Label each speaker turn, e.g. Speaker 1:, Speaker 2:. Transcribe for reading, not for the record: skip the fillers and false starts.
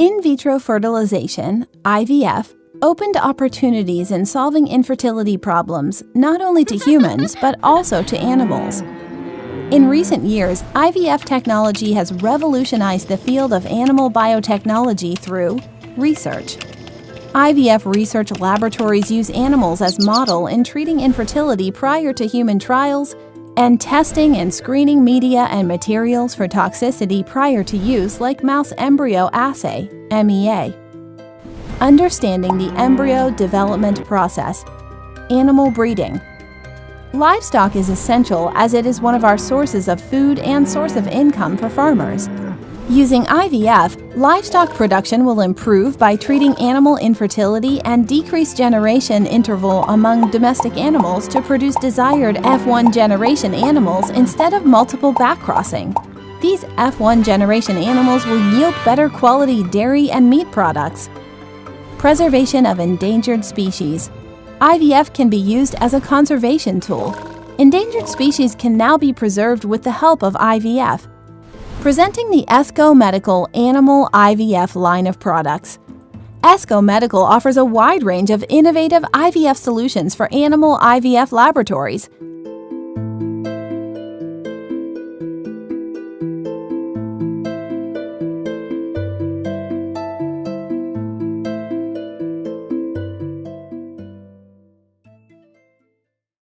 Speaker 1: InVitro Fertilization IVF opened opportunities in solving infertility problems not only to humans but also to animals. In recent years, IVF technology has revolutionized the field of animal biotechnology through research. IVF research laboratories use animals as model in treating infertility prior to human trials and testing and screening media and materials for toxicity prior to use, like mouse embryo assay, MEA. Understanding the embryo development process. Animal breeding. Livestock is essential as it is one of our sources of food and source of income for farmers. Using IVF, livestock production will improve by treating animal infertility and decrease generation interval among domestic animals to produce desired F1 generation animals instead of multiple backcrossing. These F1 generation animals will yield better quality dairy and meat products. Preservation of endangered species. IVF can be used as a conservation tool. Endangered species can now be preserved with the help of IVF. Presenting the Esco Medical Animal IVF line of products. Esco Medical offers a wide range of innovative IVF solutions for animal IVF laboratories,